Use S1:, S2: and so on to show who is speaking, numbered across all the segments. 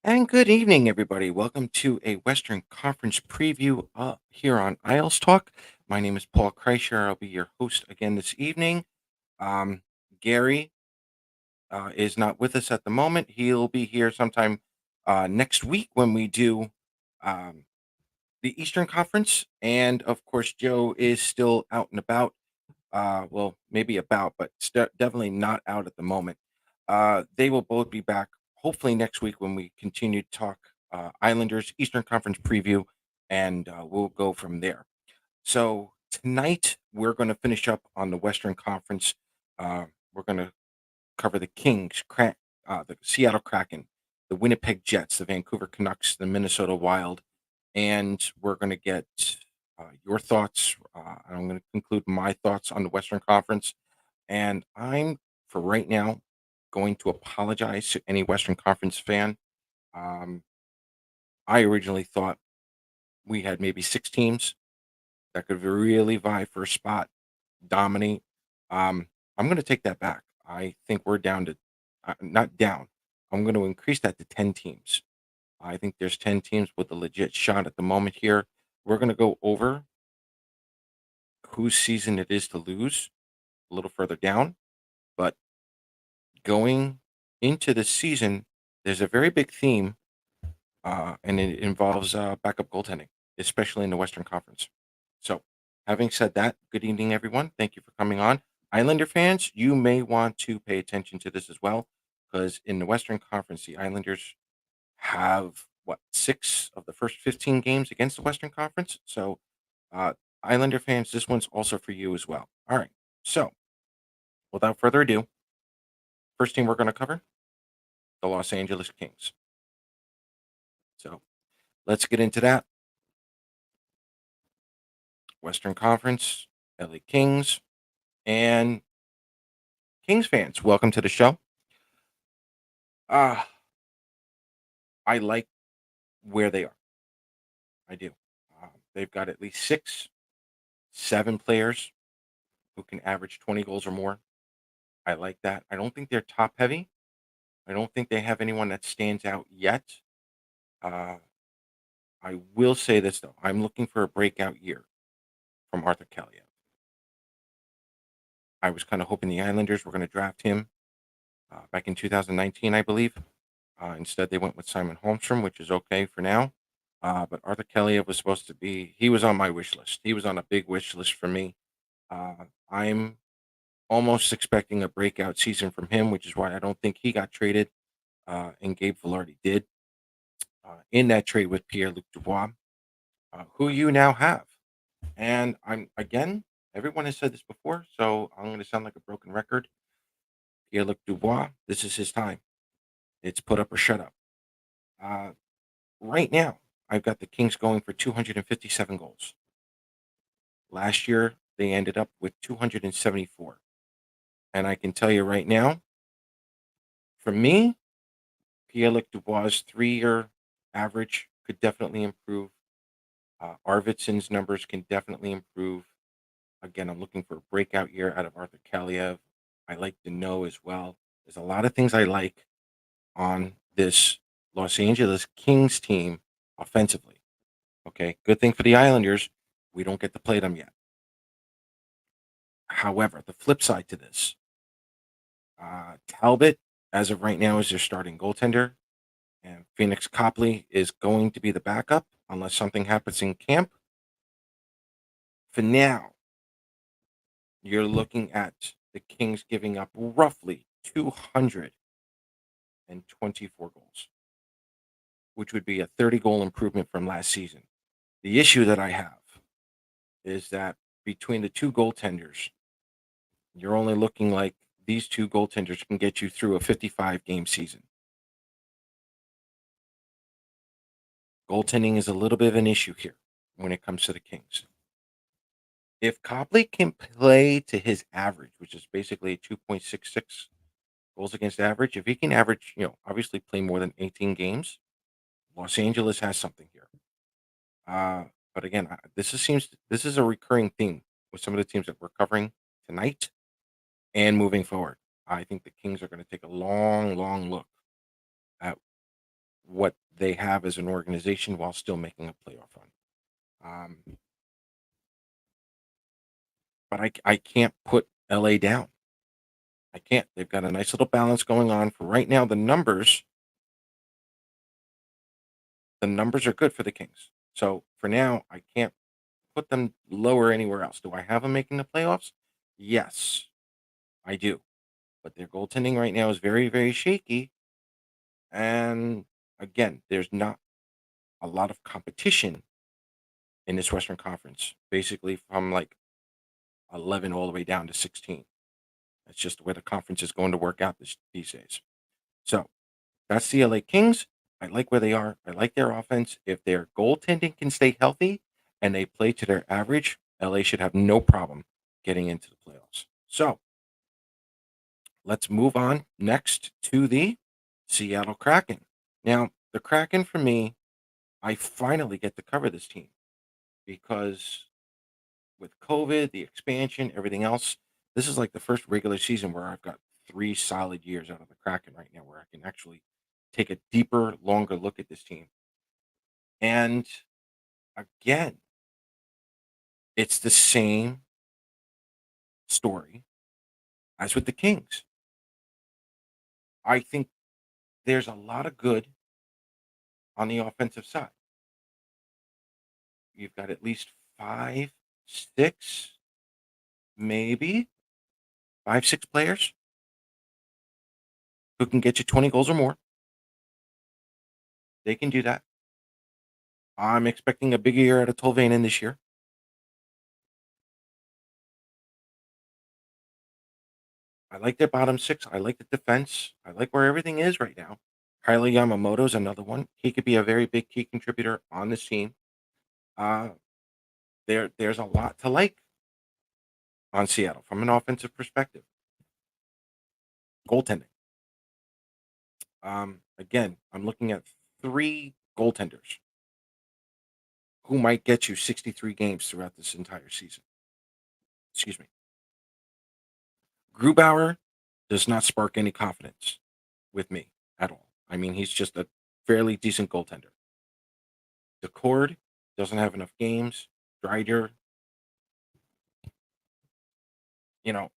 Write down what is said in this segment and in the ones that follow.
S1: And good evening, everybody. Welcome to a Western Conference preview here on Isles Talk. My name is Paul Kreischer. I'll be your host again this evening. Gary is not with us at the moment. He'll be here sometime next week when we do um, the Eastern Conference. And of course, Joe is still out and about. Well, maybe about, but definitely not out at the moment. They will both be back hopefully next week when we continue to talk Islanders Eastern Conference preview, and we'll go from there. So tonight we're going to finish up on the Western Conference. We're going to cover the Kings, the Seattle Kraken, the Winnipeg Jets, the Vancouver Canucks, the Minnesota Wild, and we're going to get your thoughts. I'm going to conclude my thoughts on the Western Conference, and I'm for right now going to apologize to any Western Conference fan. Um, I originally thought we had maybe six teams that could really vie for a spot, dominate. I'm going to take that back. I think we're down to not down. I'm going to increase that to 10 teams. I think there's 10 teams with a legit shot at the moment here. We're going to go over whose season it is to lose a little further down. But going into the season, there's a very big theme, and it involves backup goaltending, especially in the Western Conference. So, having said that, good evening, everyone. Thank you for coming on. Islander fans, you may want to pay attention to this as well, because in the Western Conference, the Islanders have what, six of the first 15 games against the Western Conference. So, uh, Islander fans, this one's also for you as well. All right. So, without further ado, first team we're going to cover, the Los Angeles Kings. So, let's get into that. Western Conference, LA Kings, and Kings fans, welcome to the show. Uh, I like where they are. I do. They've got at least six, seven players who can average 20 goals or more. I like that. I don't think they're top heavy. I don't think they have anyone that stands out yet. Uh, I will say this, though. I'm looking for a breakout year from Arthur Kaliev. I was kind of hoping the Islanders were going to draft him back in 2019, I believe. Instead, they went with Simon Holmstrom, which is okay for now. But Arthur Kaliev was supposed to be, he was on my wish list. He was on a big wish list for me. I'm almost expecting a breakout season from him, which is why I don't think he got traded, and Gabe Vilardi did in that trade with Pierre-Luc Dubois, who you now have. And again, everyone has said this before, so I'm going to sound like a broken record. Pierre-Luc Dubois, this is his time. It's put up or shut up. Uh, right now, I've got the Kings going for 257 goals. Last year, they ended up with 274. And I can tell you right now, for me, Pierre-Luc Dubois' 3-year average could definitely improve. Arvidsson's numbers can definitely improve. Again, I'm looking for a breakout year out of Arthur Kaliev. I like to know as well. There's a lot of things I like on this Los Angeles Kings team offensively. Okay, good thing for the Islanders, we don't get to play them yet. However, the flip side to this, Talbot, as of right now, is their starting goaltender, and Phoenix Copley is going to be the backup unless something happens in camp. For now, you're looking at the Kings giving up roughly 224 goals, which would be a 30 goal improvement from last season. The issue that I have is that between the two goaltenders, you're only looking like these two goaltenders can get you through a 55 game season. Goaltending is a little bit of an issue here when it comes to the Kings. If Copley can play to his average, which is basically a 2.66 goals against average, if he can average, obviously play more than 18 games, Los Angeles has something here. But again, this is a recurring theme with some of the teams that we're covering tonight and moving forward. I think the Kings are going to take a long, long look at what they have as an organization while still making a playoff run. Um, but I can't put LA down. I can't. They've got a nice little balance going on for right now. The numbers are good for the Kings. So for now, I can't put them lower anywhere else. Do I have them making the playoffs? Yes, I do. But their goaltending right now is very, very shaky. And again, there's not a lot of competition in this Western Conference, basically from like 11 all the way down to 16. That's just the way the conference is going to work out these days. So that's the LA Kings. I like where they are. I like their offense. If their goaltending can stay healthy and they play to their average, LA should have no problem getting into the playoffs. So let's move on next to the Seattle Kraken. Now, the Kraken for me, I finally get to cover this team because with COVID, the expansion, everything else, this is like the first regular season where I've got 3 solid years out of the Kraken right now, where I can actually take a deeper, longer look at this team. And again, it's the same story as with the Kings. I think there's a lot of good on the offensive side. You've got at least five, six, maybe 5, 6 players who can get you 20 goals or more. They can do that. I'm expecting a bigger year out of Tolvanen this year. I like their bottom six. I like the defense. I like where everything is right now. Kyler Yamamoto's another one. He could be a very big key contributor on this team. Uh, there's a lot to like on Seattle from an offensive perspective. Goaltending. Again, I'm looking at 3 goaltenders who might get you 63 games throughout this entire season. Excuse me. Grubauer does not spark any confidence with me at all. I mean, he's just a fairly decent goaltender. Decord doesn't have enough games. Dreider, you know,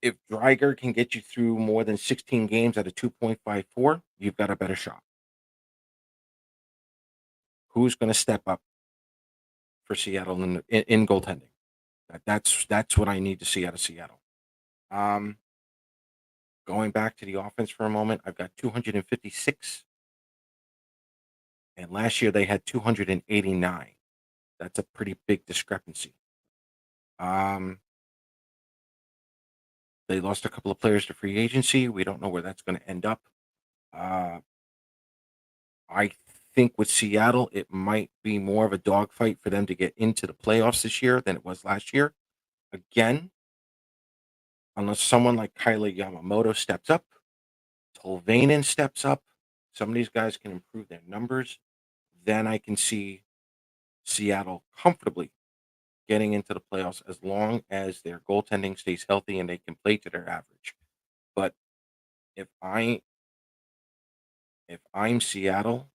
S1: if Dreiger can get you through more than 16 games at a 2.54, you've got a better shot. Who's going to step up for Seattle in goaltending? That's what I need to see out of Seattle. Um, Going back to the offense for a moment, I've got 256, and last year they had 289. That's a pretty big discrepancy. Um, they lost a couple of players to free agency. We don't know where that's going to end up. Uh, I think with Seattle, it might be more of a dogfight for them to get into the playoffs this year than it was last year. Again, unless someone like Kyler Yamamoto steps up, Tolvanen steps up, some of these guys can improve their numbers, then I can see Seattle comfortably getting into the playoffs as long as their goaltending stays healthy and they can play to their average. But if I if I'm Seattle,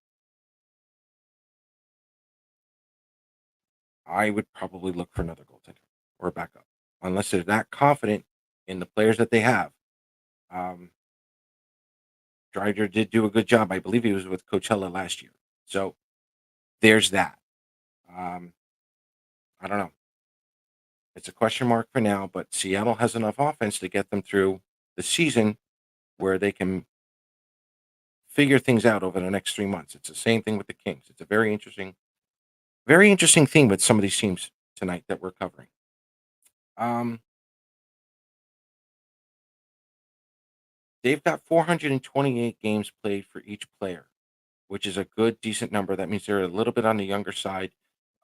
S1: I would probably look for another goaltender or a backup, unless they're that confident in the players that they have. Um, Dreider did do a good job. I believe he was with Coachella last year. So there's that. Um, I don't know. It's a question mark for now, but Seattle has enough offense to get them through the season where they can figure things out over the next 3 months. It's the same thing with the Kings. It's a very interesting thing with some of these teams tonight that we're covering. Um, they've got 428 games played for each player, which is a good, decent number. That means they're a little bit on the younger side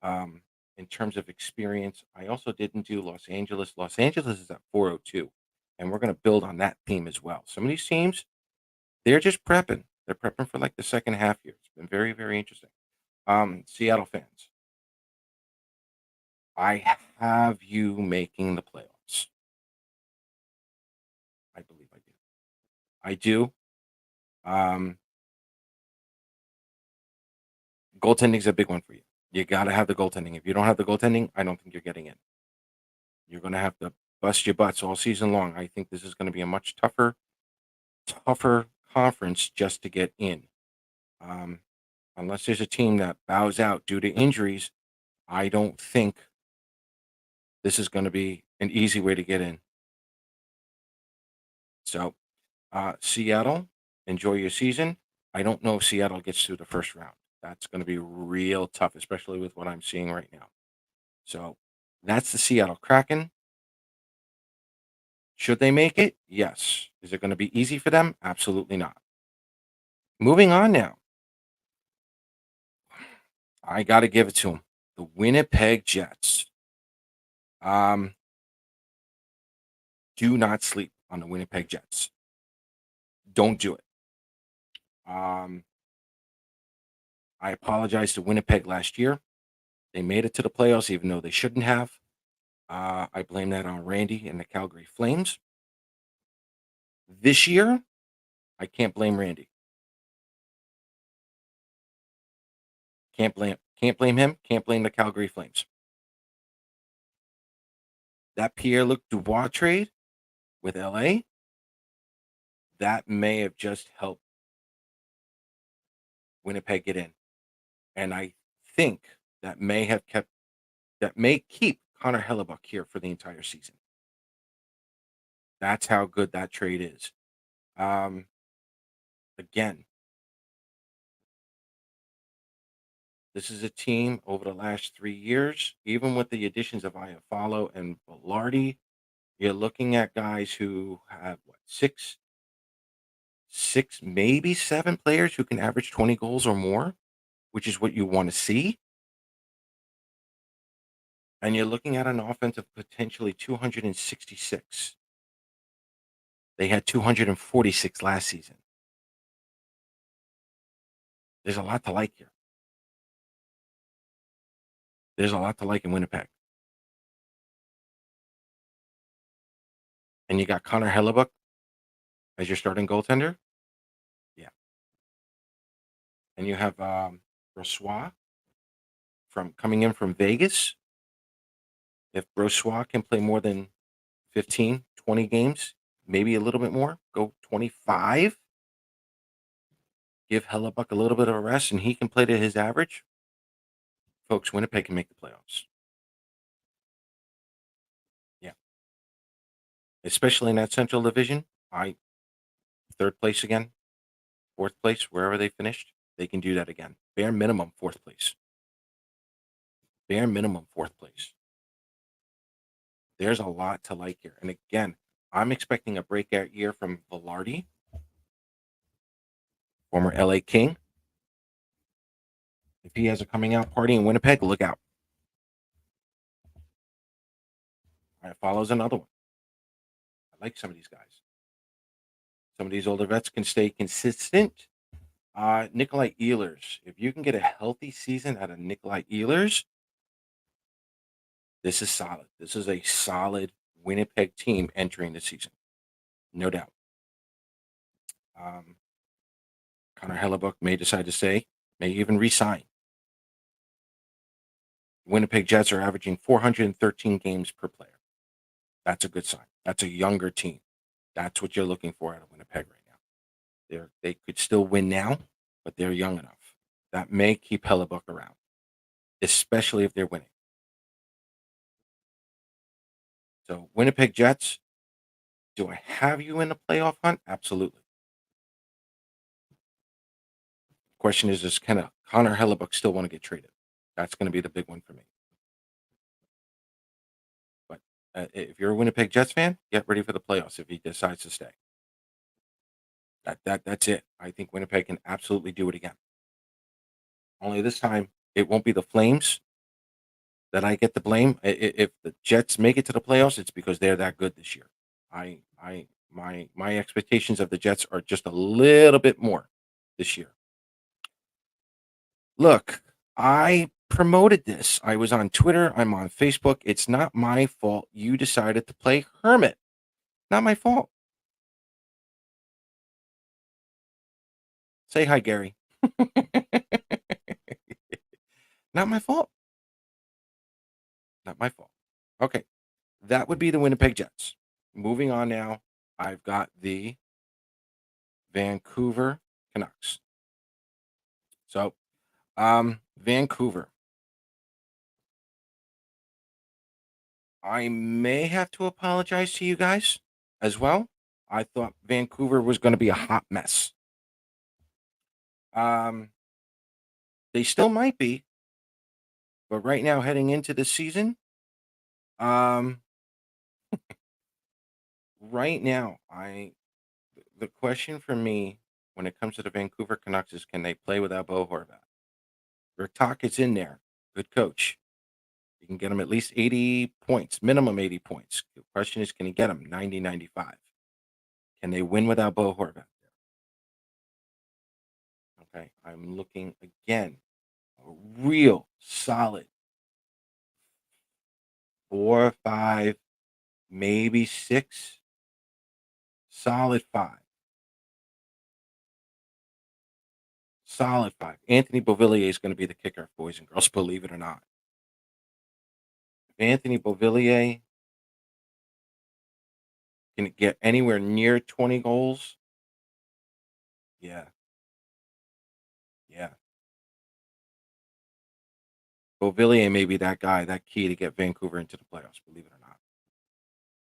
S1: um, in terms of experience. I also didn't do Los Angeles. Los Angeles is at 402, and we're going to build on that theme as well. Some of these teams, they're just prepping. They're prepping for like the second half here. It's been very, very interesting. Seattle fans, I have you making the playoffs. I believe I do. I do. Um, Goaltending is a big one for you. You got to have the goaltending. If you don't have the goaltending, I don't think you're getting in. You're going to have to bust your butts all season long. I think this is going to be a much tougher conference just to get in. Um, unless there's a team that bows out due to injuries, I don't think this is going to be an easy way to get in. So, Seattle, enjoy your season. I don't know if Seattle gets through the first round. That's going to be real tough, especially with what I'm seeing right now. So, that's the Seattle Kraken. Should they make it? Yes. Is it going to be easy for them? Absolutely not. Moving on now. I got to give it to them. The Winnipeg Jets. Um, do not sleep on the Winnipeg Jets. Don't do it. I apologize to Winnipeg last year. They made it to the playoffs, even though they shouldn't have. I blame that on Randy and the Calgary Flames. This year, I can't blame Randy. Can't blame him. Can't blame the Calgary Flames. That Pierre-Luc Dubois trade with LA, that may have just helped Winnipeg get in. And I think that may keep Connor Hellebuck here for the entire season. That's how good that trade is. Again, this is a team over the last 3 years, even with the additions of Iafallo and Velarde, you're looking at guys who have what, six, maybe seven players who can average 20 goals or more, which is what you want to see. And you're looking at an offense of potentially 266. They had 246 last season. There's a lot to like here. There's a lot to like in Winnipeg. And you got Connor Hellebuck as your starting goaltender. Yeah. And you have Brossois from coming in from Vegas. If Brossois can play more than 15, 20 games, maybe a little bit more, go 25, give Hellebuck a little bit of a rest, and he can play to his average, folks, Winnipeg can make the playoffs. Yeah. Especially in that Central Division. Third place again, fourth place, wherever they finished, they can do that again. Bare minimum, fourth place. Bare minimum, fourth place. There's a lot to like here. And again, I'm expecting a breakout year from Velarde, former LA King. If he has a coming out party in Winnipeg, look out. All right, follows another one. I like some of these guys. Some of these older vets can stay consistent. Nikolai Ehlers. If you can get a healthy season out of Nikolai Ehlers, this is solid. This is a solid Winnipeg team entering the season. No doubt. Connor Hellebuck may decide to stay, may even resign. Winnipeg Jets are averaging 413 games per player. That's a good sign. That's a younger team. That's what you're looking for out of Winnipeg right now. They could still win now, but they're young enough. That may keep Hellebuck around, especially if they're winning. So, Winnipeg Jets, do I have you in the playoff hunt? Absolutely. Question is, does Connor Hellebuck still want to get traded? That's going to be the big one for me. But if you're a Winnipeg Jets fan, get ready for the playoffs if he decides to stay. That's it. I think Winnipeg can absolutely do it again. Only this time, it won't be the Flames that I get to blame. If the Jets make it to the playoffs, it's because they're that good this year. My expectations of the Jets are just a little bit more this year. Look, I promoted this. I was on Twitter. I'm on Facebook. It's not my fault you decided to play Hermit. Not my fault. Say hi, Gary. Not my fault. Not my fault. Okay. That would be the Winnipeg Jets. Moving on now, I've got the Vancouver Canucks. So, Vancouver. I may have to apologize to you guys as well. I thought Vancouver was going to be a hot mess. Um, they still might be, but right now, heading into the season, um, right now, the question for me when it comes to the Vancouver Canucks is, can they play without Bo Horvat? Rick is in there, good coach. You can get him at least 80 points, minimum 80 points. The question is, can he get him 90, 95? Can they win without Bo Horvat? Okay, I'm looking again, a real solid 4, 5, maybe 6, solid 5, solid 5. Anthony Beauvillier is going to be the kicker, boys and girls, believe it or not. If Anthony Beauvillier can get anywhere near 20 goals, yeah, yeah. Beauvillier may be that guy, that key to get Vancouver into the playoffs, believe it or not.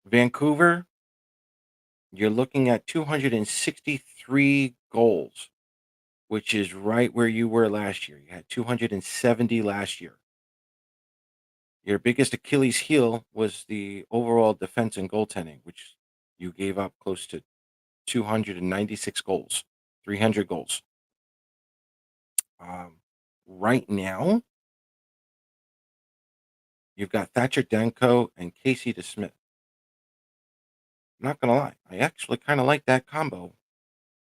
S1: Vancouver, you're looking at 263 goals, which is right where you were last year. You had 270 last year. Your biggest Achilles heel was the overall defense and goaltending, which you gave up close to 296 goals, 300 goals. Right now, you've got Thatcher Denko and Casey DeSmith. I'm not going to lie. I actually kind of like that combo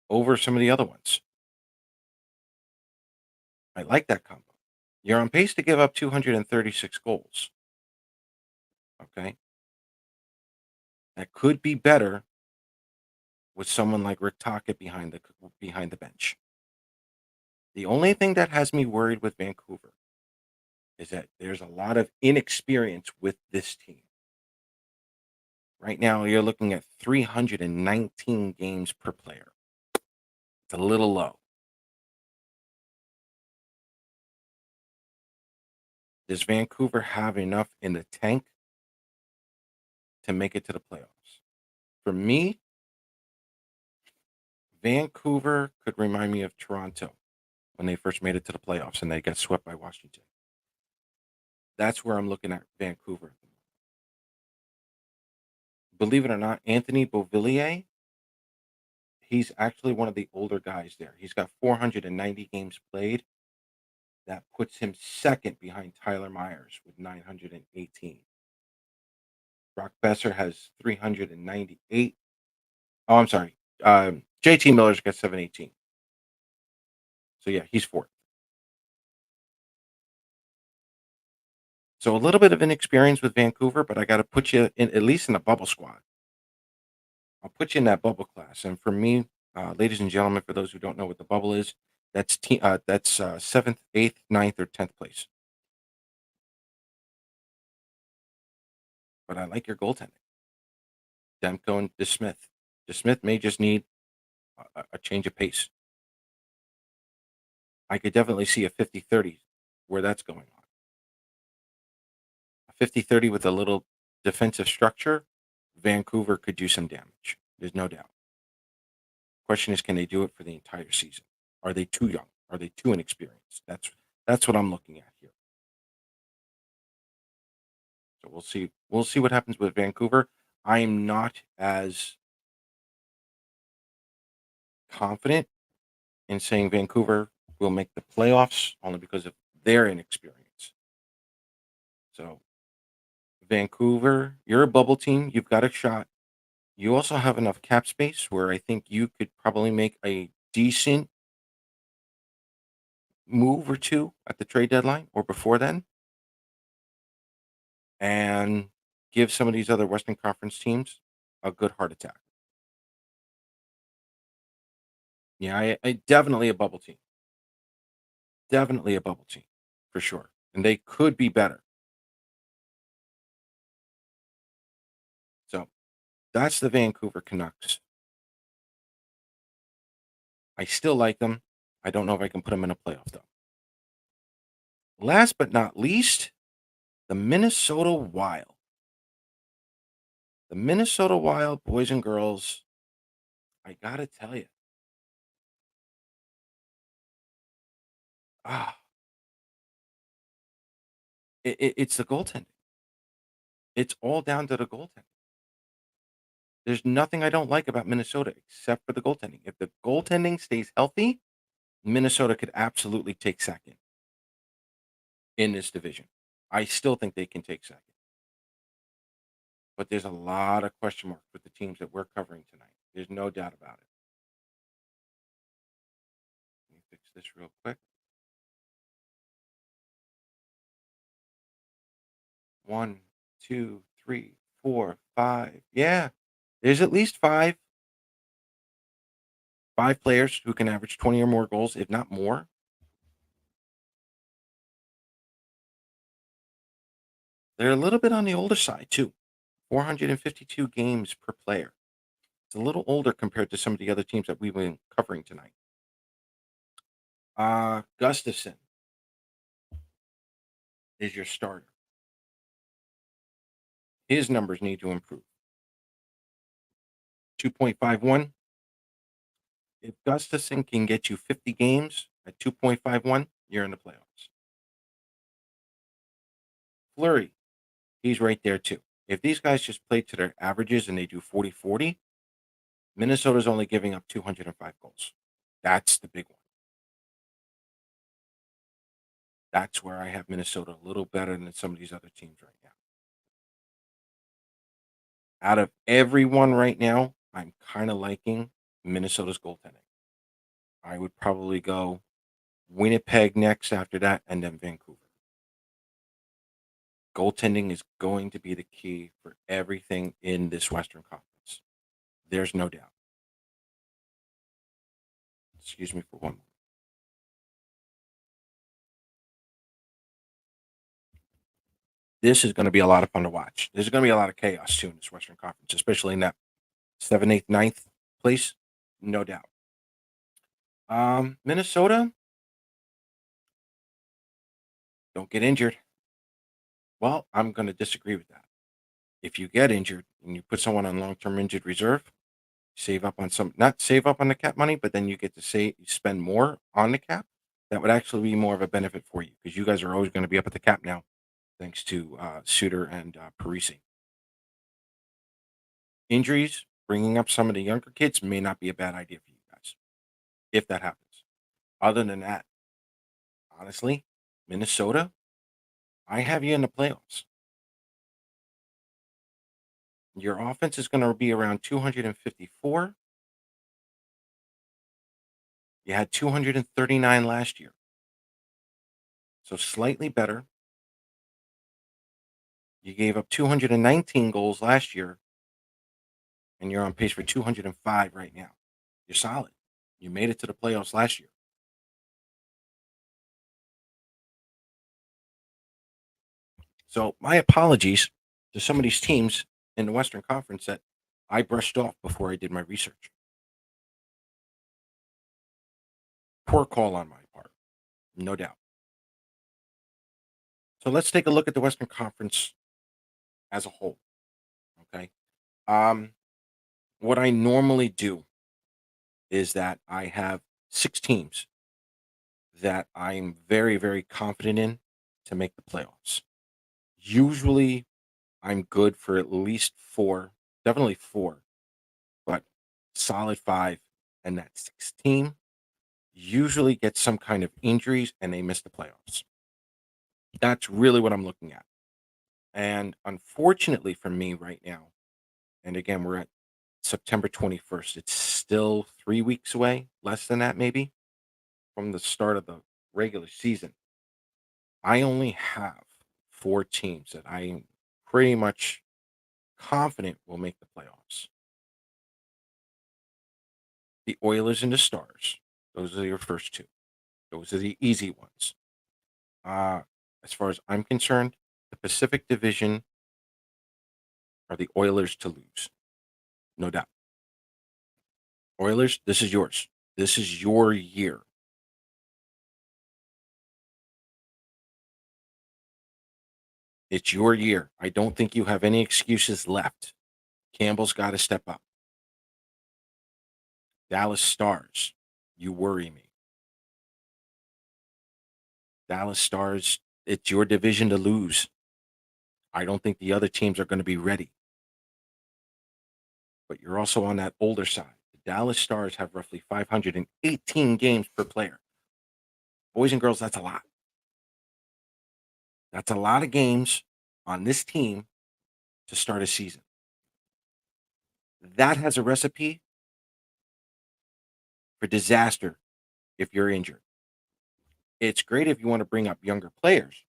S1: over some of the other ones. I like that combo. You're on pace to give up 236 goals. Okay. That could be better with someone like Rick Tocchet behind the bench. The only thing that has me worried with Vancouver is that there's a lot of inexperience with this team. Right now, you're looking at 319 games per player. It's a little low. Does Vancouver have enough in the tank to make it to the playoffs? For me, Vancouver could remind me of Toronto when they first made it to the playoffs and they got swept by Washington. That's where I'm looking at Vancouver. Believe it or not, Anthony Beauvillier, he's actually one of the older guys there. He's got 490 games played. That puts him second behind Tyler Myers with 918. Brock Besser has 398. Oh, I'm sorry. JT Miller's got 718. So yeah, he's fourth. So a little bit of inexperience with Vancouver, but I got to put you in at least in a bubble squad. I'll put you in that bubble class. And for me, ladies and gentlemen, for those who don't know what the bubble is, that's seventh, eighth, ninth, or 10th place. But I like your goaltending, Demko and DeSmith. DeSmith may just need a change of pace. I could definitely see a 50-30 where that's going on. A 50-30 with a little defensive structure, Vancouver could do some damage. There's no doubt. Question is, can they do it for the entire season? Are they too young? Are they too inexperienced? That's what I'm looking at here. So we'll see. We'll see what happens with Vancouver. I am not as confident in saying Vancouver will make the playoffs only because of their inexperience. So Vancouver, you're a bubble team. You've got a shot. You also have enough cap space where I think you could probably make a decent move or two at the trade deadline or before then and give some of these other Western Conference teams a good heart attack. Yeah, I definitely a bubble team. Definitely a bubble team for sure. and they could be better. So that's the Vancouver Canucks. I still like them. I don't know if I can put them in a playoff though. Last but not least, the Minnesota Wild. The Minnesota Wild, boys and girls, I gotta tell you, ah, it's the goaltending. It's all down to the goaltending. There's nothing I don't like about Minnesota except for the goaltending. If the goaltending stays healthy, Minnesota could absolutely take second in this division. I still think they can take second, but there's a lot of question marks with the teams that we're covering tonight. There's no doubt about it. Let me fix this real quick. 1, 2, 3, 4, 5. Yeah, there's at least five players who can average 20 or more goals, if not more. They're a little bit on the older side too. 452 games per player. It's a little older compared to some of the other teams that we've been covering tonight. Gustafson is your starter. His numbers need to improve. 2.51. If Gustafson can get you 50 games at 2.51, you're in the playoffs. Flurry, he's right there too. If these guys just play to their averages and they do 40-40, Minnesota's only giving up 205 goals. That's the big one. That's where I have Minnesota a little better than some of these other teams right now. Out of everyone right now, I'm kind of liking Minnesota's goaltending. I would probably go Winnipeg next after that, and then Vancouver. Goaltending is going to be the key for everything in this Western Conference. There's no doubt. Excuse me for one moment. This is going to be a lot of fun to watch. There's going to be a lot of chaos too in this Western Conference, especially in that 7th, 8th, 9th place. No doubt. Minnesota, don't get injured. Well, I'm going to disagree with that. If you get injured and you put someone on long-term injured reserve, save up on some, not save up on the cap money, but then you get to spend more on the cap. That would actually be more of a benefit for you because you guys are always going to be up at the cap now, thanks to Suter and Parisi. Injuries, bringing up some of the younger kids may not be a bad idea for you guys if that happens. Other than that, honestly, Minnesota, I have you in the playoffs. Your offense is going to be around 254. You had 239 last year. So slightly better. You gave up 219 goals last year, and you're on pace for 205 right now. You're solid. You made it to the playoffs last year. So my apologies to some of these teams in the Western Conference that I brushed off before I did my research. Poor call on my part, no doubt. So let's take a look at the Western Conference as a whole. Okay. Um, what I normally do is that I have 6 teams that I'm very, very confident in to make the playoffs. Usually I'm good for at least 4, definitely 4, but solid 5. And that 6 team usually gets some kind of injuries and they miss the playoffs. That's really what I'm looking at. And unfortunately for me right now, and again, we're at September 21st, it's still 3 weeks away, less than that maybe, from the start of the regular season. I only have 4 teams that I am pretty much confident will make the playoffs. The Oilers and the Stars. Those are your first 2. Those are the easy ones. Uh, As far as I'm concerned, the Pacific Division are the Oilers to lose. No doubt. Oilers, this is yours. This is your year. It's your year. I don't think you have any excuses left. Campbell's got to step up. Dallas Stars, you worry me. Dallas Stars, it's your division to lose. I don't think the other teams are going to be ready. But you're also on that older side. The Dallas Stars have roughly 518 games per player. Boys and girls, that's a lot. That's a lot of games on this team to start a season. That has a recipe for disaster if you're injured. It's great if you want to bring up younger players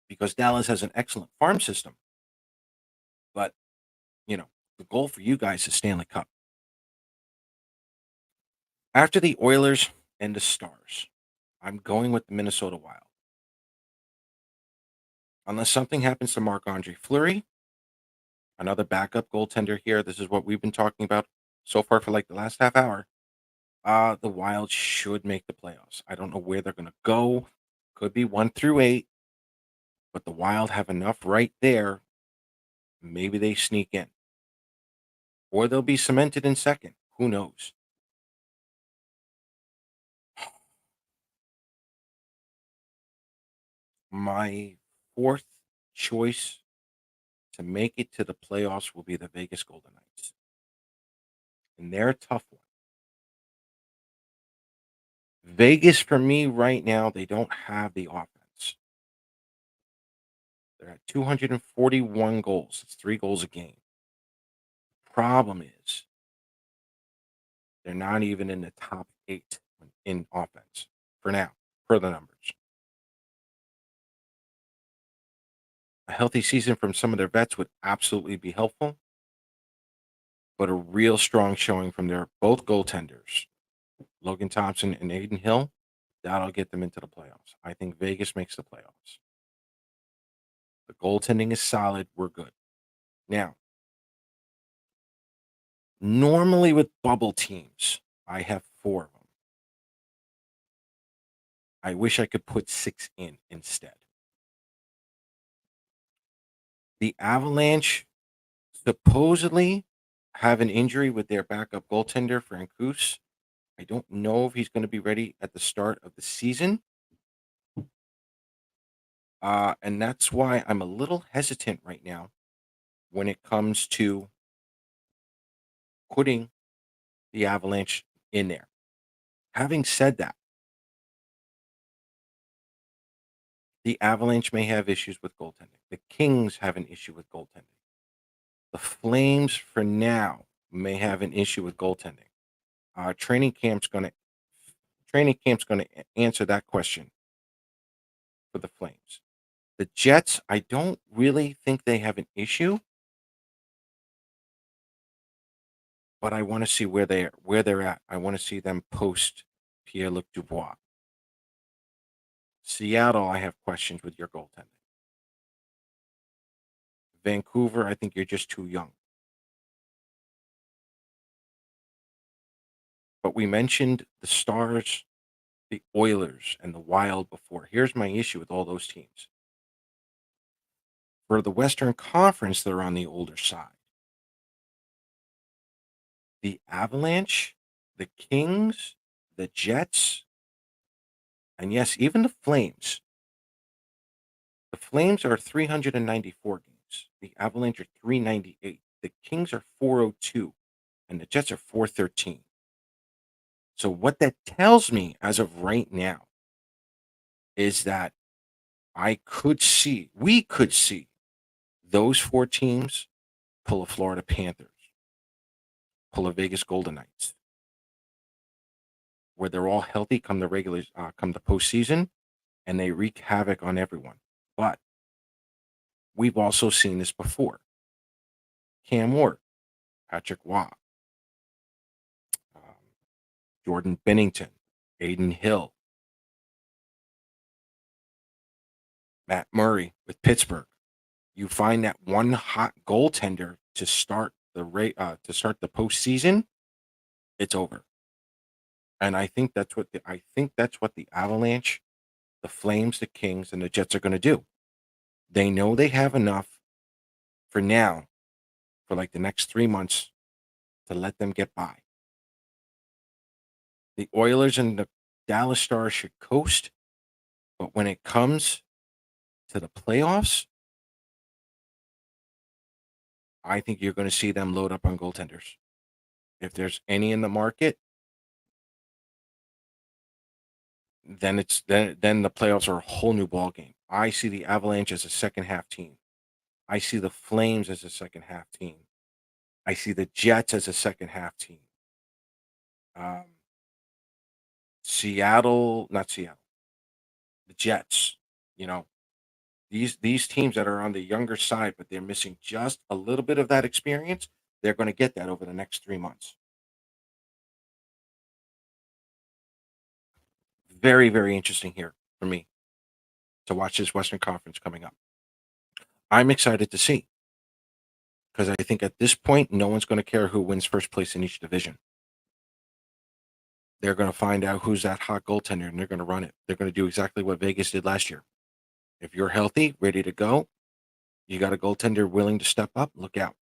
S1: because Dallas has an excellent farm system. But, the goal for you guys is Stanley Cup. After the Oilers and the Stars, I'm going with the Minnesota Wild. Unless something happens to Marc-Andre Fleury, another backup goaltender here. This is what we've been talking about so far for like the last half hour. The Wild should make the playoffs. I don't know where they're going to go. Could be 1 through 8, but the Wild have enough right there. Maybe they sneak in, or they'll be cemented in second. Who knows? My fourth choice to make it to the playoffs will be the Vegas Golden Knights, and they're a tough one. Vegas, for me right now, they don't have the offense. They're at 241 goals. It's 3 goals a game. Problem is, they're not even in the top 8 in offense for now, per the numbers. A healthy season from some of their vets would absolutely be helpful, but a real strong showing from their both goaltenders, Logan Thompson and Aiden Hill, that'll get them into the playoffs. I think Vegas makes the playoffs. The goaltending is solid. We're good. Now, normally with bubble teams, I have 4 of them. I wish I could put 6 in instead. The Avalanche supposedly have an injury with their backup goaltender, Francouz. I don't know if he's going to be ready at the start of the season. And that's why I'm a little hesitant right now when it comes to putting the Avalanche in there. Having said that, the Avalanche may have issues with goaltending. The Kings have an issue with goaltending. The Flames, for now, may have an issue with goaltending. Training camp's going to answer that question for the Flames. The Jets, I don't really think they have an issue, but I want to see where they're at. I want to see them post Pierre-Luc Dubois. Seattle, I have questions with your goaltending. Vancouver, I think you're just too young. But we mentioned the Stars, the Oilers, and the Wild before. Here's my issue with all those teams. For the Western Conference, they're on the older side. The Avalanche, the Kings, the Jets, and yes, even the Flames. The Flames are 394 games. The Avalanche are 398. The Kings are 402, and the Jets are 413. So what that tells me as of right now is that we could see those 4 teams pull a Florida Panthers, pull a Vegas Golden Knights, where they're all healthy come the postseason, and they wreak havoc on everyone. But we've also seen this before. Cam Ward, Patrick Waugh, um, Jordan Bennington, Aiden Hill. Matt Murray with Pittsburgh. You find that one hot goaltender to start the postseason, it's over. And I think that's what the Avalanche, the Flames, the Kings, and the Jets are going to do. They know they have enough for now, for like the next 3 months, to let them get by. The Oilers and the Dallas Stars should coast, but when it comes to the playoffs, I think you're going to see them load up on goaltenders. If there's any in the market, then the playoffs are a whole new ball game. I see the Avalanche as a second half team. I see the Flames as a second half team. I see the Jets as a second half team. Um, Seattle, not Seattle, the Jets. You know, these teams that are on the younger side, but they're missing just a little bit of that experience. They're going to get that over the next 3 months. Very, very interesting here for me to watch this Western Conference coming up. I'm excited to see because I think at this point, no one's going to care who wins first place in each division. They're going to find out who's that hot goaltender and they're going to run it. They're going to do exactly what Vegas did last year. If you're healthy, ready to go, you got a goaltender willing to step up, look out.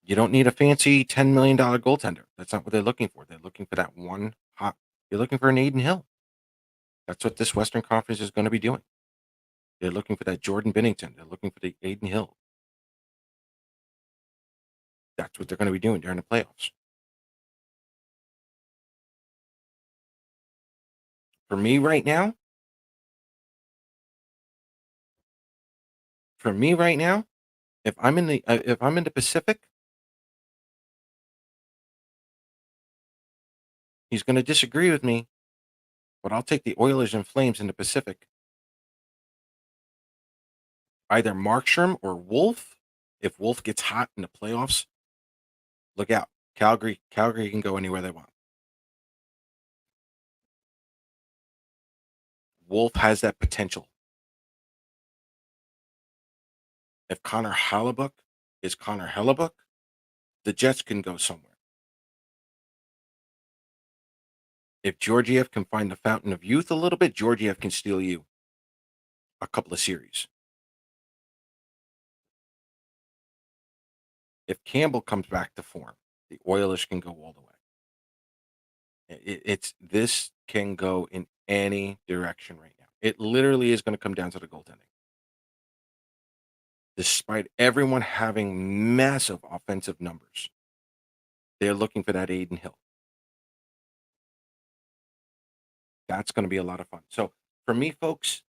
S1: You don't need a fancy $10 million goaltender. That's not what they're looking for. They're looking for that one hot. You're looking for an Aiden Hill. That's what this Western Conference is going to be doing. They're looking for that Jordan Binnington. They're looking for the Aiden Hill. That's what they're going to be doing during the playoffs. For me right now, if I'm in the Pacific, he's going to disagree with me, but I'll take the Oilers and Flames in the Pacific. Either Markstrom or Wolf. If Wolf gets hot in the playoffs, look out. Calgary can go anywhere they want. Wolf has that potential. If Connor Hellebuck is Connor Hellebuck, the Jets can go somewhere. If Georgiev can find the fountain of youth a little bit, Georgiev can steal you a couple of series. If Campbell comes back to form, the Oilers can go all the way. This can go in any direction right now. It literally is going to come down to the goaltending. Despite everyone having massive offensive numbers, they're looking for that Aiden Hill. That's going to be a lot of fun. So for me, folks,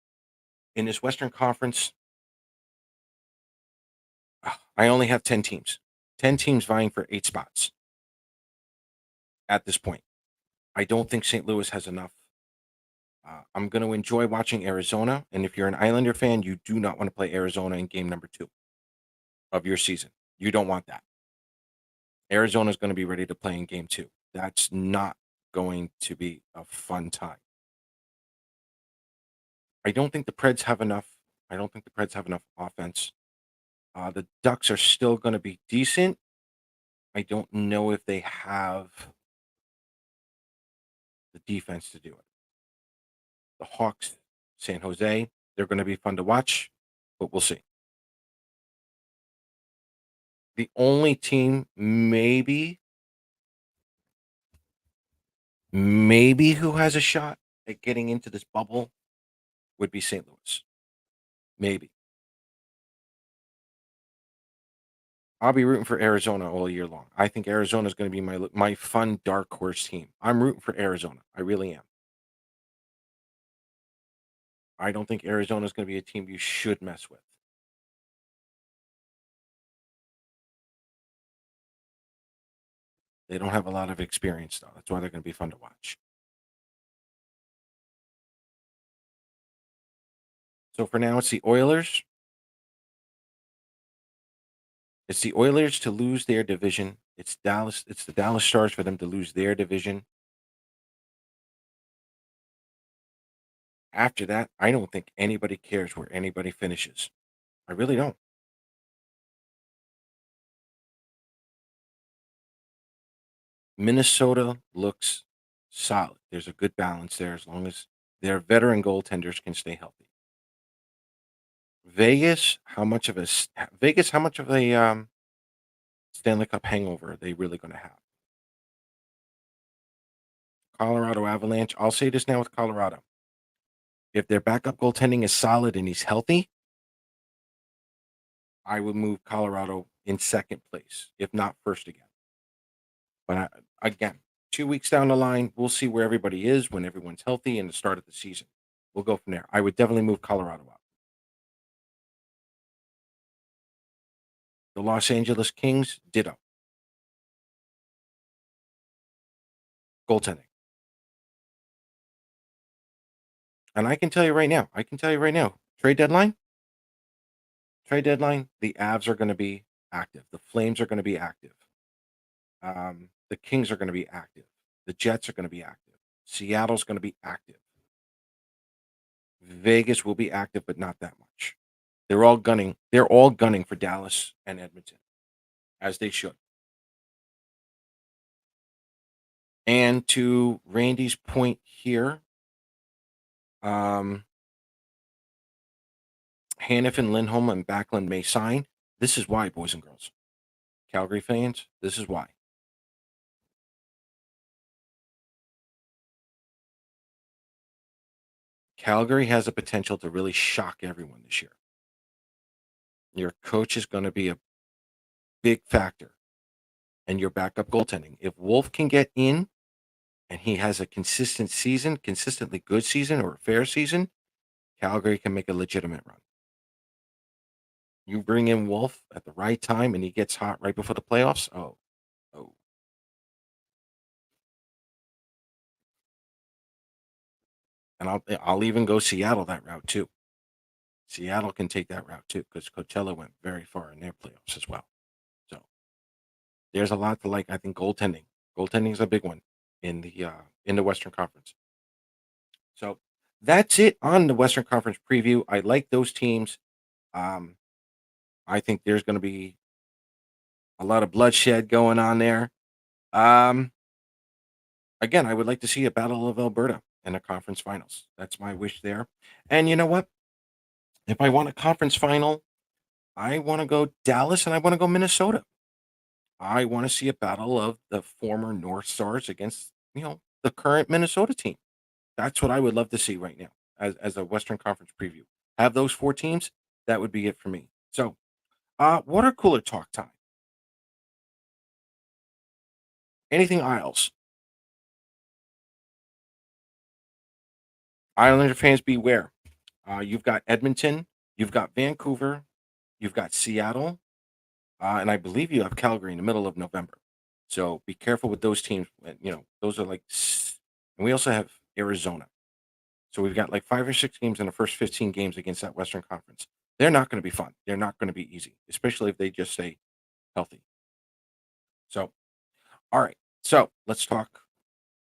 S1: in this Western Conference, I only have 10 teams. 10 teams vying for 8 spots at this point. I don't think St. Louis has enough. I'm going to enjoy watching Arizona. And if you're an Islander fan, you do not want to play Arizona in game number 2 of your season. You don't want that. Arizona is going to be ready to play in game 2. That's not going to be a fun time. I don't think the Preds have enough. I don't think the Preds have enough offense. The Ducks are still going to be decent. I don't know if they have the defense to do it. The Hawks, San Jose, they're going to be fun to watch, but we'll see. The only team maybe who has a shot at getting into this bubble would be St. Louis. Maybe. I'll be rooting for Arizona all year long. I think Arizona is going to be my fun dark horse team. I'm rooting for Arizona. I really am. I don't think Arizona is going to be a team you should mess with. They don't have a lot of experience, though. That's why they're going to be fun to watch. So for now, it's the Oilers. It's the Oilers to lose their division. It's Dallas. It's the Dallas Stars for them to lose their division. After that, I don't think anybody cares where anybody finishes. I really don't. Minnesota looks solid. There's a good balance there as long as their veteran goaltenders can stay healthy. Vegas, how much of a Stanley Cup hangover are they really going to have? Colorado Avalanche. I'll say this now with Colorado. If their backup goaltending is solid and he's healthy, I would move Colorado in second place, if not first again. But again, 2 weeks down the line, we'll see where everybody is when everyone's healthy and the start of the season. We'll go from there. I would definitely move Colorado up. The Los Angeles Kings, ditto. Goaltending. And I can tell you right now, trade deadline, the Avs are going to be active. The Flames are going to be active. The Kings are going to be active. The Jets are going to be active. Seattle's going to be active. Vegas will be active, but not that much. They're all gunning. They're all gunning for Dallas and Edmonton, as they should. And to Randy's point here, Hannafin, Lindholm, and Backlund may sign. This is why, boys and girls. Calgary fans, this is why. Calgary has the potential to really shock everyone this year. Your coach is going to be a big factor, and your backup goaltending. If Wolf can get in and he has a consistent season, consistently good season or a fair season, Calgary can make a legitimate run. You bring in Wolf at the right time and he gets hot right before the playoffs. Oh. And I'll even go Seattle that route too. Seattle can take that route too because Coachella went very far in their playoffs as well. So there's a lot to like. I think goaltending. Goaltending is a big one in the Western Conference. So that's it on the Western Conference preview. I like those teams. Um, I think there's going to be a lot of bloodshed going on there. Um, Again, I would like to see a Battle of Alberta in the conference finals. That's my wish there. And you know what? If I want a conference final, I want to go Dallas and I want to go Minnesota. I want to see a battle of the former North Stars against, the current Minnesota team. That's what I would love to see right now as a Western Conference preview. Have those four teams. That would be it for me. So, water cooler talk time. Anything Isles? Islander fans beware. You've got Edmonton, you've got Vancouver, you've got Seattle, and I believe you have Calgary in the middle of November. So be careful with those teams. Those are and we also have Arizona. So we've got like 5 or 6 games in the first 15 games against that Western Conference. They're not going to be fun. They're not going to be easy, especially if they just stay healthy. So, all right. So let's talk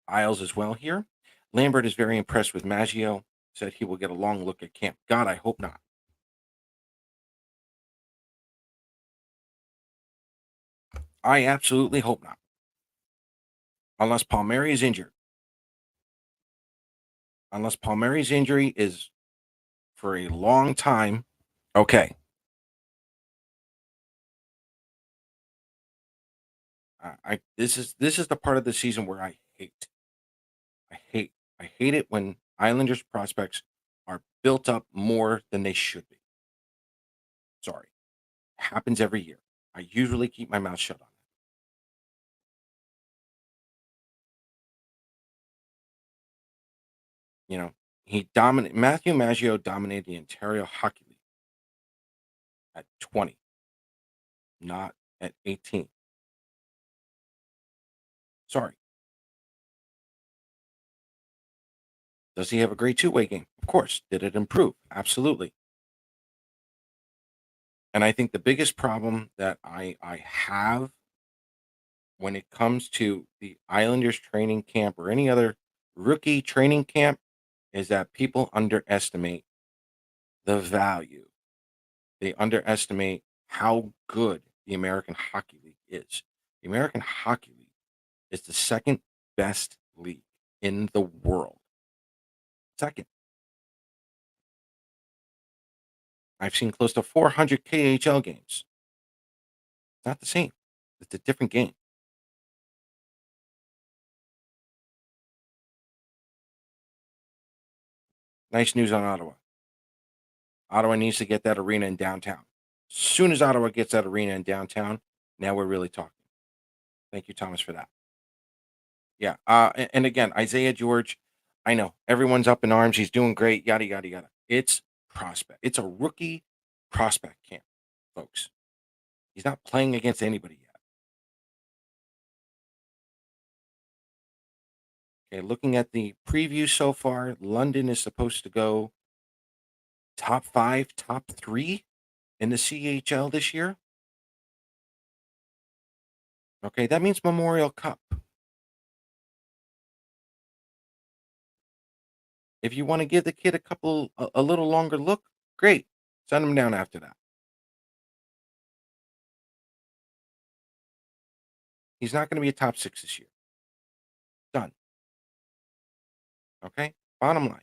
S1: Isles as well here. Lambert is very impressed with Maggio. Said he will get a long look at camp. God, I hope not. I absolutely hope not. Unless Palmieri is injured. Unless Palmieri's injury is for a long time. Okay. This is the part of the season where I hate. I hate it when Islanders prospects are built up more than they should be. Sorry. It happens every year. I usually keep my mouth shut on it. Matthew Maggio dominated the Ontario Hockey League at 20, not at 18. Sorry. Does he have a great two-way game? Of course. Did it improve? Absolutely. And I think the biggest problem that I have when it comes to the Islanders training camp or any other rookie training camp is that people underestimate the value. They underestimate how good the American Hockey League is. The American Hockey League is the second best league in the world. Second. I've seen close to 400 KHL games. It's not the same. It's a different game. Nice news on Ottawa. Ottawa needs to get that arena in downtown. As soon as Ottawa gets that arena in downtown, now we're really talking. Thank you, Thomas, for that. Yeah. And again, Isaiah George, I know everyone's up in arms. He's doing great. Yada yada yada. It's prospect. It's a rookie prospect camp, folks. He's not playing against anybody yet. Okay, looking at the preview so far, London is supposed to go top 5, top 3 in the CHL this year. Okay, that means Memorial Cup. If you want to give the kid a little longer look, great. Send him down after that. He's not going to be a top 6 this year. Done. Okay? Bottom line.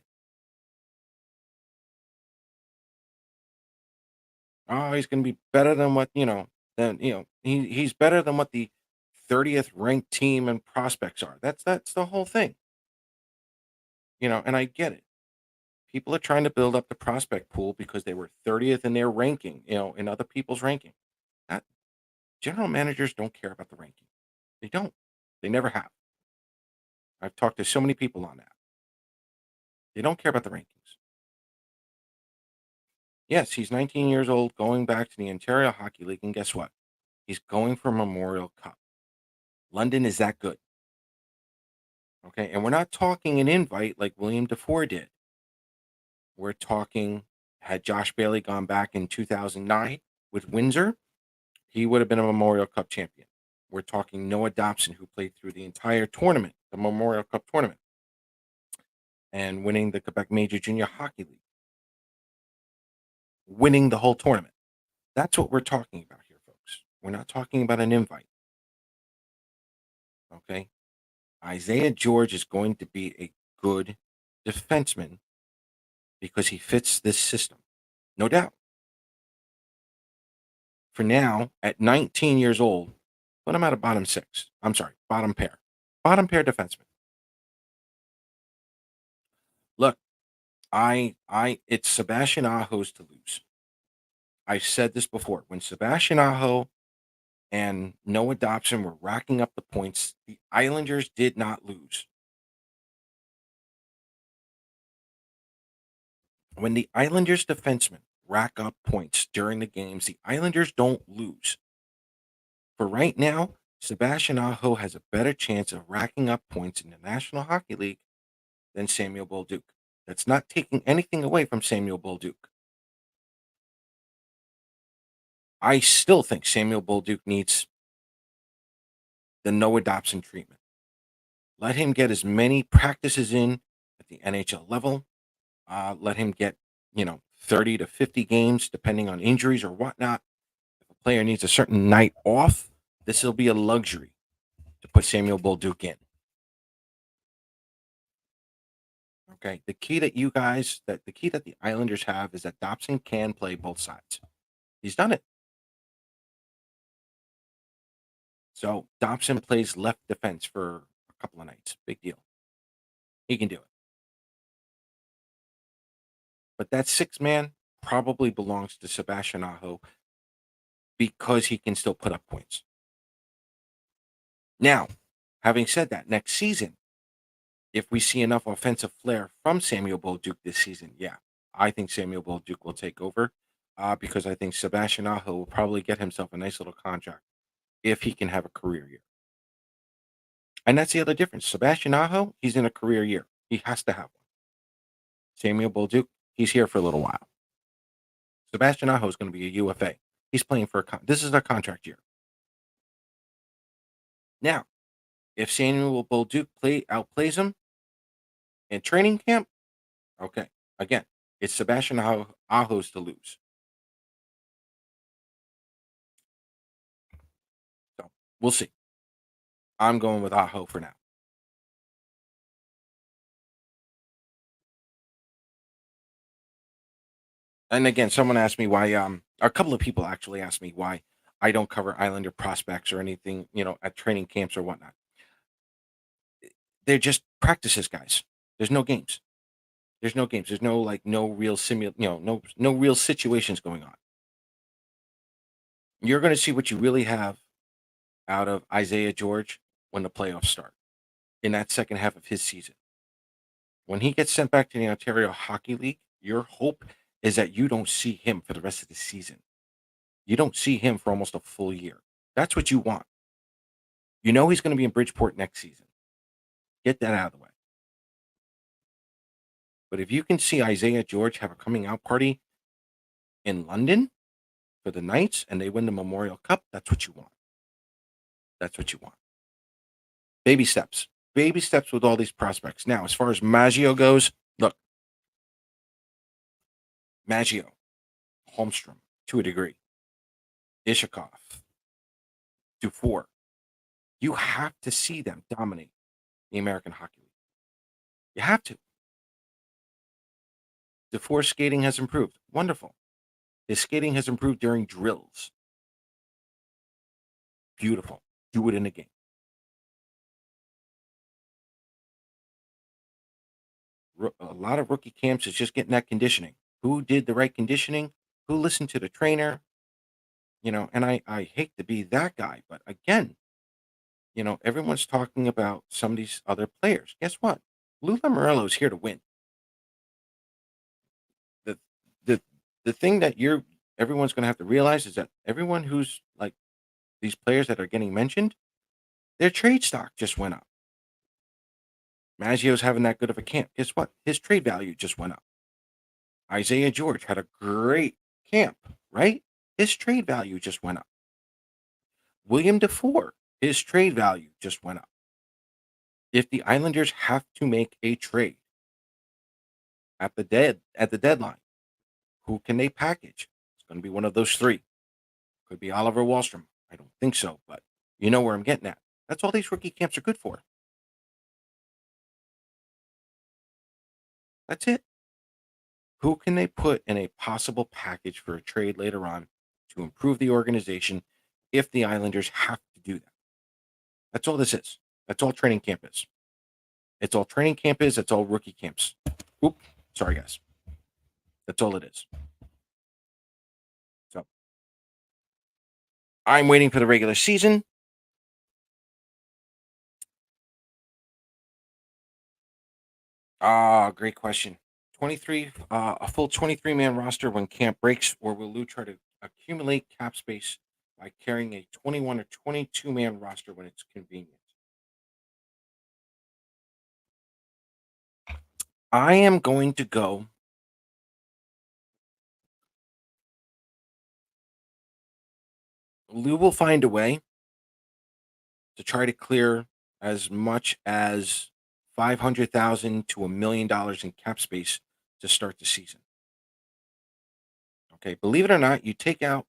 S1: Oh, he's going to be better than he's better than what the 30th ranked team and prospects are. That's the whole thing. And I get it. People are trying to build up the prospect pool because they were 30th in their ranking, in other people's ranking. That, general managers don't care about the ranking. They don't. They never have. I've talked to so many people on that. They don't care about the rankings. Yes, he's 19 years old, going back to the Ontario Hockey League, and guess what? He's going for Memorial Cup. London is that good. Okay, and we're not talking an invite like William DeFore did. We're talking, had Josh Bailey gone back in 2009 with Windsor, he would have been a Memorial Cup champion. We're talking Noah Dobson, who played through the entire tournament, the Memorial Cup tournament, and winning the Quebec Major Junior Hockey League, winning the whole tournament. That's what we're talking about here, folks. We're not talking about an invite. Okay? Isaiah George is going to be a good defenseman because he fits this system. No doubt. For now, at 19 years old, put him at a bottom 6. I'm sorry, bottom pair. Bottom pair defenseman. Look, it's Sebastian Aho's to lose. I've said this before. When Sebastian Aho and Noah Dobson were racking up the points, the Islanders did not lose. When the Islanders defensemen rack up points during the games, the Islanders don't lose. For right now, Sebastian Aho has a better chance of racking up points in the National Hockey League than Samuel Bolduc. That's not taking anything away from Samuel Bolduc. I still think Samuel Bolduc needs the Noah Dobson treatment. Let him get as many practices in at the NHL level. Let him get, 30 to 50 games, depending on injuries or whatnot. If a player needs a certain night off, this will be a luxury to put Samuel Bolduc in. Okay. The key that the Islanders have is that Dobson can play both sides. He's done it. So Dobson plays left defense for a couple of nights. Big deal. He can do it. But that 6-man probably belongs to Sebastian Aho because he can still put up points. Now, having said that, next season, if we see enough offensive flair from Samuel Bolduc this season, yeah, I think Samuel Bolduc will take over because I think Sebastian Aho will probably get himself a nice little contract if he can have a career year. And that's the other difference. Sebastian Aho, he's in a career year. He has to have one. Samuel Bolduc, he's here for a little while. Sebastian Aho is going to be a UFA. He's playing for this is a contract year. Now, if Samuel Bolduc outplays him in training camp, Okay. Again, it's Sebastian Aho's to lose. So we'll see. I'm going with Aho for now. And again, someone asked me why. A couple of people actually asked me why I don't cover Islander prospects or anything, at training camps or whatnot. They're just practices, guys. There's no games. There's no games. There's no like no real no real situations going on. You're going to see what you really have out of Isaiah George when the playoffs start in that second half of his season. When he gets sent back to the Ontario Hockey League, your hope is that you don't see him for the rest of the season. You don't see him for almost a full year. That's what you want. You know he's going to be in Bridgeport next season. Get that out of the way. But if you can see Isaiah George have a coming out party in London for the Knights and they win the Memorial Cup, that's what you want. That's what you want. Baby steps. Baby steps with all these prospects. Now, as far as Maggio goes, look, Maggio, Holmstrom, to a degree, Ishikov, Dufour. You have to see them dominate the American Hockey League. You have to. Dufour skating has improved. Wonderful. His skating has improved during drills. Beautiful. Do it in a game. A lot of rookie camps is just getting that conditioning. Who did the right conditioning? Who listened to the trainer? And I hate to be that guy, but again, everyone's talking about some of these other players. Guess what? Lou Lamoriello is here to win. The the the thing that everyone's going to have to realize is that everyone who's like these players that are getting mentioned, their trade stock just went up. Maggio's having that good of a camp. Guess what? His trade value just went up. Isaiah George had a great camp, right? His trade value just went up. William Dufour, his trade value just went up. If the Islanders have to make a trade at the deadline, who can they package? It's going to be one of those three. Could be Oliver Wahlstrom. I don't think so, but you know where I'm getting at. That's all these rookie camps are good for. That's it. Who can they put in a possible package for a trade later on to improve the organization if the Islanders have to do that? That's all this is. That's all training camp is. It's all training camp is. It's all rookie camps. Oop, sorry guys. That's all it is. So I'm waiting for the regular season. Great question. 23, a full 23-man roster when camp breaks, or will Lou try to accumulate cap space by carrying a 21 or 22-man roster when it's convenient? I am going to go. Lou will find a way to try to clear as much as 500,000 to $1 million in cap space to start the season. Okay, believe it or not, you take out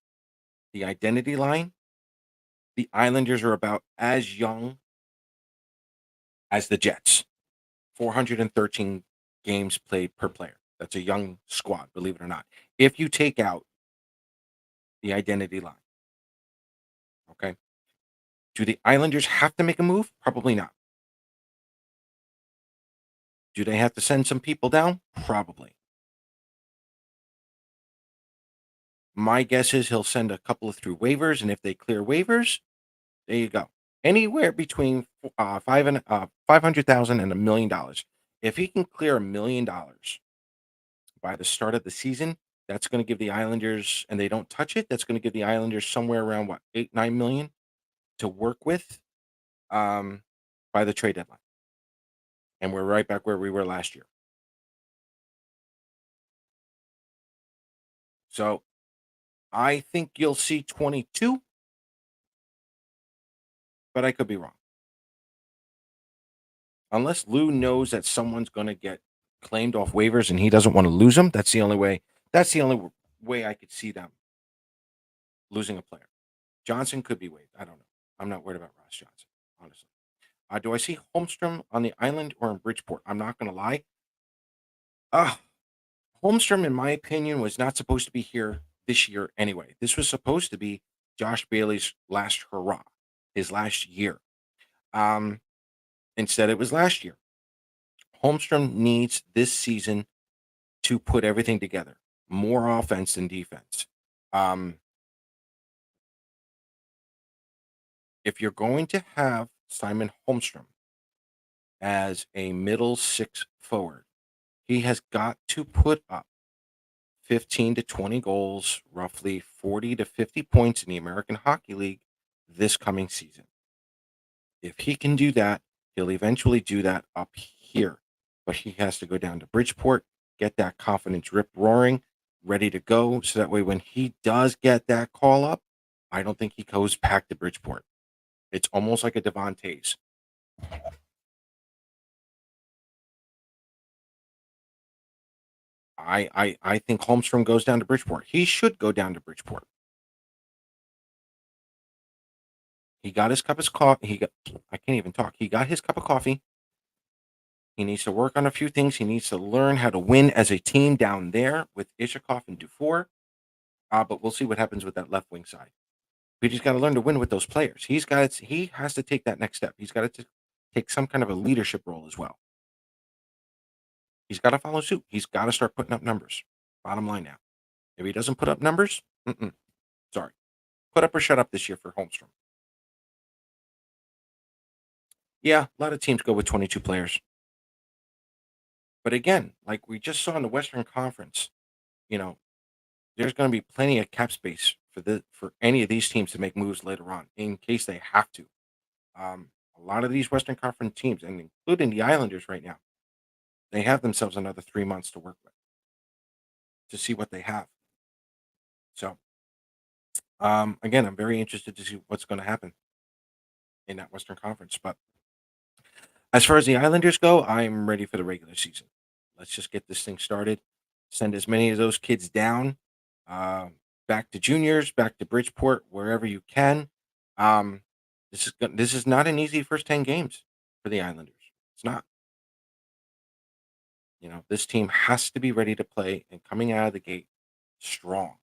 S1: the identity line, the Islanders are about as young as the Jets. 413 games played per player. That's a young squad, believe it or not. If you take out the identity line, okay? Do the Islanders have to make a move? Probably not. Do they have to send some people down? Probably. My guess is he'll send a couple of through waivers, and if they clear waivers, there you go. Anywhere between 500,000 and $1 million. If he can clear $1 million by the start of the season, that's going to give the Islanders, and they don't touch it. That's going to give the Islanders somewhere around what 8-9 million to work with um, by the trade deadline, and we're right back where we were last year. So I think you'll see 22, but I could be wrong. Unless Lou knows that someone's going to get claimed off waivers and he doesn't want to lose them. That's the only way. That's the only way I could see them losing a player. Johnson could be waived. I don't know. I'm not worried about Ross Johnson, honestly. Do I see Holmstrom on the island or in Bridgeport? I'm not going to lie. Uh, Holmstrom, in my opinion, was not supposed to be here this year anyway. This was supposed to be Josh Bailey's last hurrah, his last year. Um, Instead, it was last year. Holmstrom needs this season to put everything together, more offense than defense. Um, if you're going to have Simon Holmstrom as a middle six forward, he has got to put up 15 to 20 goals, roughly 40 to 50 points in the American Hockey League this coming season. If he can do that, he'll eventually do that up here. But he has to go down to Bridgeport, get that confidence rip roaring, ready to go. So that way, when he does get that call up, I don't think he goes back to Bridgeport. It's almost like a Devontae's. I think Holmstrom goes down to Bridgeport. He should go down to Bridgeport. He got his cup of coffee. I can't even talk. He got his cup of coffee. He needs to work on a few things. He needs to learn how to win as a team down there with Ishikov and Dufour. But we'll see what happens with that left wing side. We just got to learn to win with those players. He has to take that next step. He's got to take some kind of a leadership role as well. He's got to follow suit. He's got to start putting up numbers. Bottom line now. If he doesn't put up numbers, sorry. Put up or shut up this year for Holmstrom. Yeah, a lot of teams go with 22 players. But again, like we just saw in the Western Conference, you know, there's going to be plenty of cap space for any of these teams to make moves later on in case they have to. A lot of these Western Conference teams, and including the Islanders right now, they have themselves another 3 months to work with to see what they have. So, again, I'm very interested to see what's going to happen in that Western Conference. But as far as the Islanders go, I'm ready for the regular season. Let's just get this thing started. Send as many of those kids down, uh, back to juniors, back to Bridgeport, wherever you can. Um, this is not an easy first 10 games for the Islanders. It's not. This team has to be ready to play and coming out of the gate strong.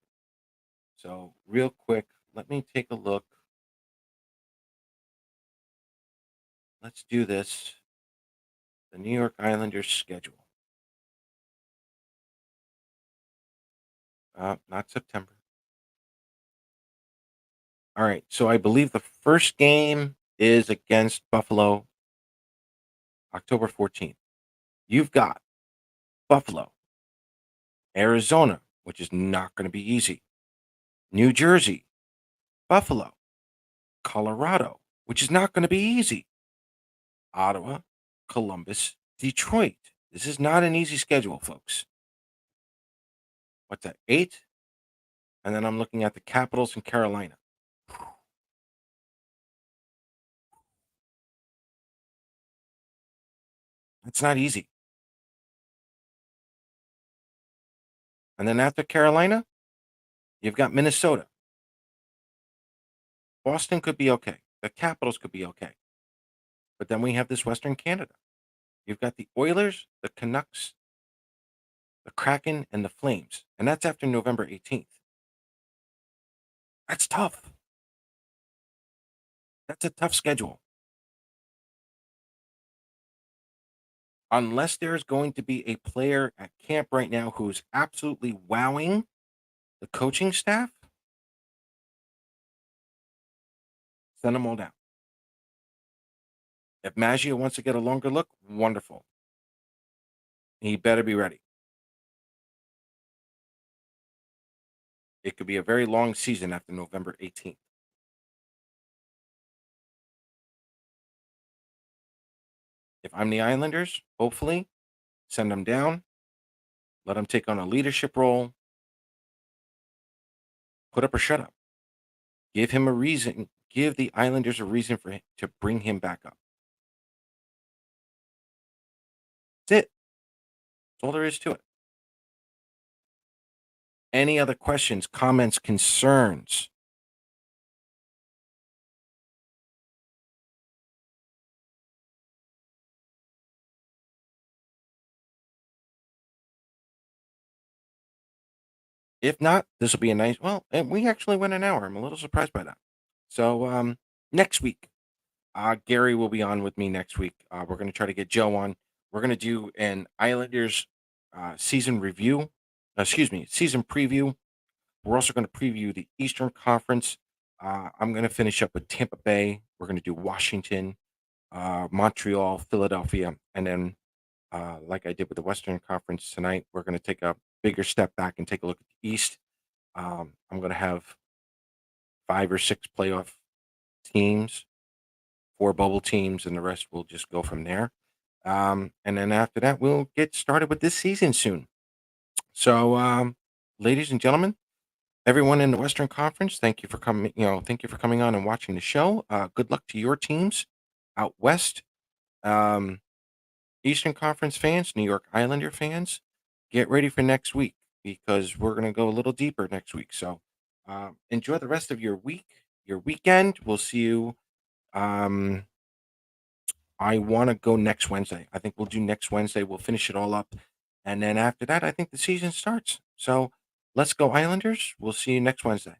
S1: So, real quick, let me take a look. Let's do this. The New York Islanders schedule. Not September. All right. So I believe the first game is against Buffalo, October 14th. You've got Buffalo, Arizona, which is not going to be easy, New Jersey, Buffalo, Colorado, which is not going to be easy, Ottawa, Columbus, Detroit. This is not an easy schedule, folks. What's that? 8? And then I'm looking at the Capitals in Carolina. It's not easy. And then after Carolina, you've got Minnesota. Boston could be okay. The Capitals could be okay. But then we have this Western Canada. You've got the Oilers, the Canucks, the Kraken, and the Flames. And that's after November 18th. That's tough. That's a tough schedule. Unless there's going to be a player at camp right now who's absolutely wowing the coaching staff, send them all down. If Maggio wants to get a longer look, wonderful. He better be ready. It could be a very long season after November 18th. If I'm the Islanders, hopefully, send them down, let them take on a leadership role, put up or shut up. Give him a reason. Give the Islanders a reason for him to bring him back up. That's it. That's all there is to it. Any other questions, comments, concerns? If not, this will be a nice. Well, and we actually went an hour. I'm a little surprised by that. So next week, Gary will be on with me next week. We're going to try to get Joe on. We're going to do an Islanders season review. Excuse me, season preview. We're also going to preview the Eastern Conference. I'm going to finish up with Tampa Bay. We're going to do Washington, Montreal, Philadelphia, and then, like I did with the Western Conference tonight, we're going to take a bigger step back and take a look at the East. I'm going to have 5 or 6 playoff teams, 4 bubble teams, and the rest will just go from there. And then after that, we'll get started with this season soon. So, ladies and gentlemen, everyone in the Western Conference, thank you for coming. Thank you for coming on and watching the show. Good luck to your teams out west. Um, Eastern Conference fans, New York Islander fans, get ready for next week because we're going to go a little deeper next week. So, enjoy the rest of your week, your weekend. We'll see you. Um, I want to go next Wednesday. I think we'll do next Wednesday. We'll finish it all up. And then after that, I think the season starts. So let's go, Islanders. We'll see you next Wednesday.